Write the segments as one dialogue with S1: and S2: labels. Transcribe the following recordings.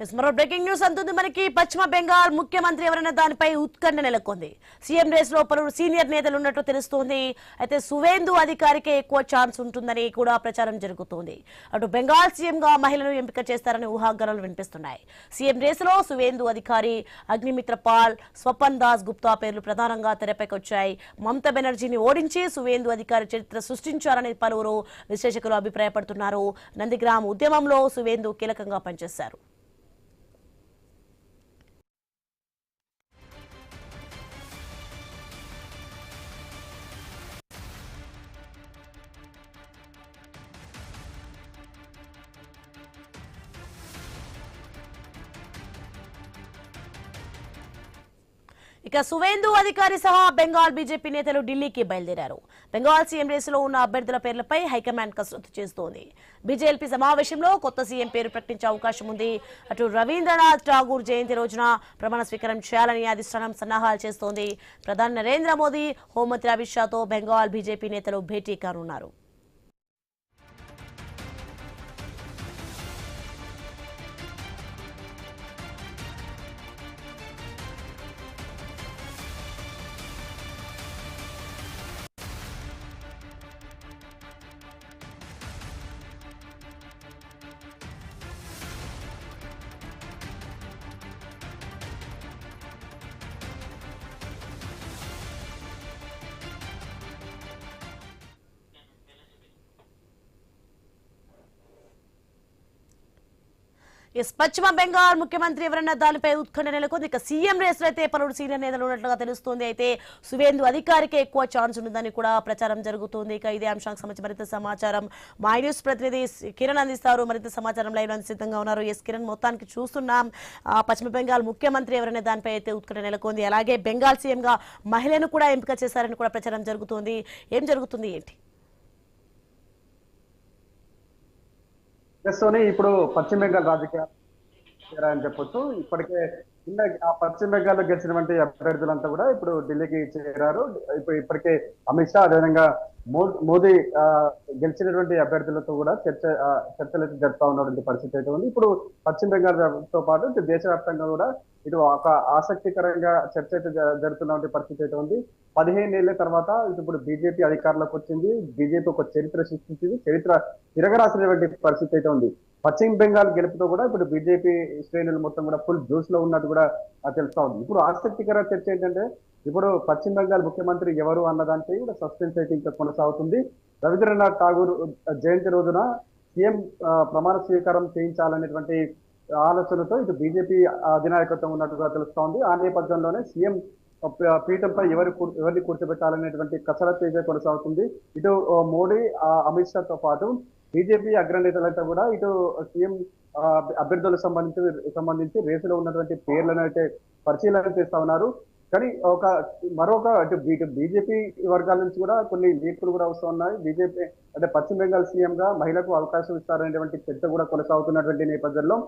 S1: మరో breaking news అంటుంది మనకి. పశ్చిమ బెంగాల్ ముఖ్యమంత్రి ఎవరైనా దానిపై ఉత్కంఠ నెలకొంది. సీఎం రేస్ లో పలువురు సీనియర్ నేతలు ఉన్నట్టు తెలుస్తోంది. అయితే సువేందు అధికారికే ఎక్కువ ఛాన్స్ ఉంటుందని కూడా ప్రచారం జరుగుతోంది. అటు బెంగాల్ సీఎం గా మహిళను ఎంపిక చేస్తారని ఊహాగానాలు వినిపిస్తున్నాయి. సీఎం రేస్ లో సువేందు అధికారి, అగ్నిమిత్ర పాల్, స్వపన్ దాస్ గుప్తా పేర్లు ప్రధానంగా తెరపైకి వచ్చాయి. మమతా బెనర్జీని ఓడించి సువేందు అధికారి చరిత్ర సృష్టించారని పలువురు విశ్లేషకులు అభిప్రాయపడుతున్నారు. నందిగ్రామ్ ఉద్యమంలో సువేందు కీలకంగా పనిచేశారు. ఇక సువేందు అధికారి సహా బెంగాల్ బీజేపీ నేతలు ఢిల్లీకి బయలుదేరారు. బెంగాల్ సీఎం రేసులో ఉన్న అభ్యర్థుల పేర్లపై హైకమాండ్ కసరత్తు చేస్తోంది. బీజేపీ సమావేశంలో కొత్త సీఎం పేరు ప్రకటించే అవకాశం ఉంది. అటు రవీంద్రనాథ్ ఠాగూర్ జయంతి రోజున ప్రమాణ స్వీకారం చేయాలని అధిష్టానం సన్నాహాలు చేస్తోంది. ప్రధాని నరేంద్ర మోదీ, హోంమంత్రి అమిత్ షాతో బెంగాల్ బీజేపీ నేతలు భేటీ కానున్నారు. పశ్చిమ బెంగాల్ ముఖ్యమంత్రి ఎవరన్నా దానిపై ఉత్కంఠ నెలకొంది. ఇక సీఎం రేస్ లో అయితే పలువురు సీనియర్ నేతలు ఉన్నట్లుగా తెలుస్తోంది. అయితే సువేందు అధికారికే ఎక్కువ ఛాన్స్ ఉంటుందని కూడా ప్రచారం జరుగుతుంది. ఇక ఇదే అంశానికి సంబంధించి మరింత సమాచారం మా న్యూస్ ప్రతినిధి కిరణ్ అందిస్తారు. మరింత సమాచారం లైవ్ లో సిద్ధంగా ఉన్నారు. కిరణ్, మొత్తానికి చూస్తున్నాం పశ్చిమ బెంగాల్ ముఖ్యమంత్రి ఎవరైనా దానిపై అయితే ఉత్కంఠ నెలకొంది. అలాగే బెంగాల్ సీఎం గా మహిళను కూడా ఎంపిక చేశారని కూడా ప్రచారం జరుగుతోంది. ఏం జరుగుతుంది ఏంటి?
S2: ఇప్పుడు పశ్చిమ బెంగాల్ రాజకీయాలు చెప్పొచ్చు. ఇప్పటికే పశ్చిమ బెంగాల్లో గెలిచినటువంటి అభ్యర్థులంతా కూడా ఇప్పుడు ఢిల్లీకి చేరారు. ఇప్పటికే అమిత్ షా, అదేవిధంగా మోదీ గెలిచినటువంటి అభ్యర్థులతో కూడా చర్చలు అయితే జరుపుతా ఉన్నటువంటి పరిస్థితి అయితే ఉంది. ఇప్పుడు పశ్చిమ బెంగాల్ తో పాటు ఇటు దేశవ్యాప్తంగా కూడా ఇటు ఒక ఆసక్తికరంగా చర్చ అయితే జరుగుతున్నటువంటి పరిస్థితి అయితే ఉంది. 15 ఏళ్ల తర్వాత ఇప్పుడు బీజేపీ అధికారంలోకి వచ్చింది. బీజేపీ ఒక చరిత్ర సృష్టించింది. చరిత్ర తిరగరాసినటువంటి పరిస్థితి అయితే ఉంది. పశ్చిమ బెంగాల్ గెలుపుతో కూడా ఇప్పుడు బీజేపీ శ్రేణులు మొత్తం కూడా ఫుల్ జోష్ లో ఉన్నట్టు కూడా తెలుస్తా ఉంది. ఇప్పుడు ఆసక్తికర చర్చ ఏంటంటే ఇప్పుడు పశ్చిమ బెంగాల్ ముఖ్యమంత్రి ఎవరు అన్నదానికి కూడా సస్పెన్స్ అయితే ఇంకా కొనసాగుతుంది. రవీంద్రనాథ్ ఠాగూర్ జయంతి రోజున సీఎం ప్రమాణ స్వీకారం చేయించాలనేటువంటి ఆలోచనతో ఇటు బీజేపీ అధినాయకత్వం ఉన్నట్టుగా తెలుస్తా ఉంది. ఆ నేపథ్యంలోనే సీఎం పీఠంపై ఎవరిని కూర్చోబెట్టాలనేటువంటి కసరత్తు అయితే కొనసాగుతుంది. ఇటు మోడీ, అమిత్ షాతో పాటు బీజేపీ అగ్రనేతలంతా కూడా ఇటు సీఎం అభ్యర్థులకు సంబంధించి రేసులో ఉన్నటువంటి పేర్లను అయితే పరిశీలన చేస్తా ఉన్నారు. కానీ మరొక బీజేపీ వర్గాల నుంచి కూడా కొన్ని లీకులు కూడా వస్తూ ఉన్నాయి. బీజేపీ అంటే పశ్చిమ బెంగాల్ సీఎం గా మహిళకు అవకాశం ఇస్తారనేటువంటి చర్చ కూడా కొనసాగుతున్నటువంటి నేపథ్యంలో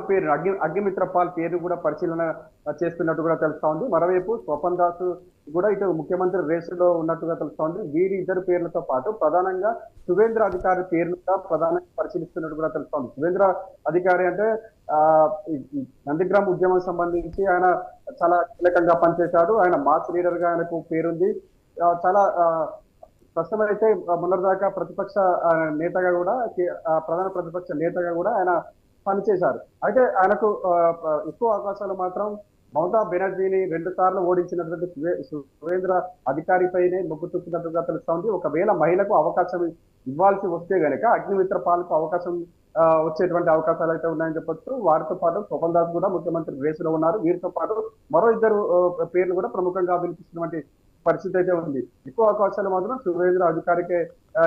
S2: పేరు అగ్నిమిత్ర పాల్ పేరు కూడా పరిశీలన చేస్తున్నట్టు కూడా తెలుస్తా ఉంది. మరోవైపు స్వపన్ దాస్ కూడా ఇటు ముఖ్యమంత్రి రేసులో ఉన్నట్టుగా తెలుస్తా ఉంది. వీరి ఇద్దరు పేర్లతో పాటు ప్రధానంగా సువేంద్ర అధికారి పేరును కూడా ప్రధానంగా పరిశీలిస్తున్నట్టు కూడా తెలుస్తా ఉంది. సువేంద్ర అధికారి అంటే నందిగ్రామ్ ఉద్యమం సంబంధించి ఆయన చాలా కీలకంగా పనిచేశాడు. ఆయన మాస్ లీడర్ గా ఆయనకు పేరుంది. చాలా ప్రస్తుతం అయితే మొన్నటిదాకా ప్రతిపక్ష నేతగా కూడా ప్రధాన ప్రతిపక్ష నేతగా కూడా ఆయన పనిచేశారు. అయితే ఆయనకు ఎక్కువ అవకాశాలు మాత్రం మమతా బెనర్జీని 2 సార్లు ఓడించినటువంటి సువేంద్ర అధికారిపైనే మొగ్గు చూపినట్టుగా తెలుస్తా ఉంది. ఒకవేళ మహిళకు అవకాశం ఇవ్వాల్సి వస్తే గనక అగ్నిమిత్ర పాలకు అవకాశం వచ్చేటువంటి అవకాశాలు అయితే ఉన్నాయని చెప్పొచ్చు. వారితో పాటు స్వపన్ దాస్ కూడా ముఖ్యమంత్రి రేసులో ఉన్నారు. వీరితో పాటు మరో ఇద్దరు పేర్లు కూడా ప్రముఖంగా వినిపిస్తున్నటువంటి పరిస్థితి అయితే ఉంది. ఎక్కువ అవకాశాలు మాత్రం సువేంద్ర అధికారికే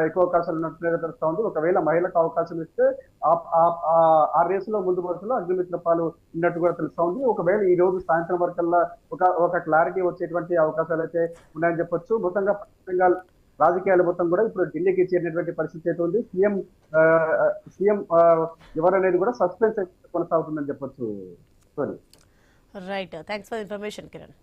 S2: ఎక్కువ అవకాశాలు ఉన్నట్టుగా తెలుస్తా ఉంది. ఒకవేళ మహిళకు అవకాశం ఇస్తే ఆ రేసులో ముందు వరుసలో అగ్నిమిత్ర పాలు ఉన్నట్టు కూడా తెలుస్తా ఉంది. ఒకవేళ ఈ రోజు సాయంత్రం వరకల్లా ఒక క్లారిటీ వచ్చేటువంటి అవకాశాలు అయితే ఉన్నాయని చెప్పొచ్చు. మొత్తంగా పశ్చిమ బెంగాల్ రాజకీయాలు మొత్తం కూడా ఇప్పుడు ఢిల్లీకి చేరినటువంటి పరిస్థితి అయితే ఉంది. సీఎం ఎవరనేది కూడా సస్పెన్స్ కొనసాగుతుందని చెప్పొచ్చు.
S1: Right, thanks for information Kiran.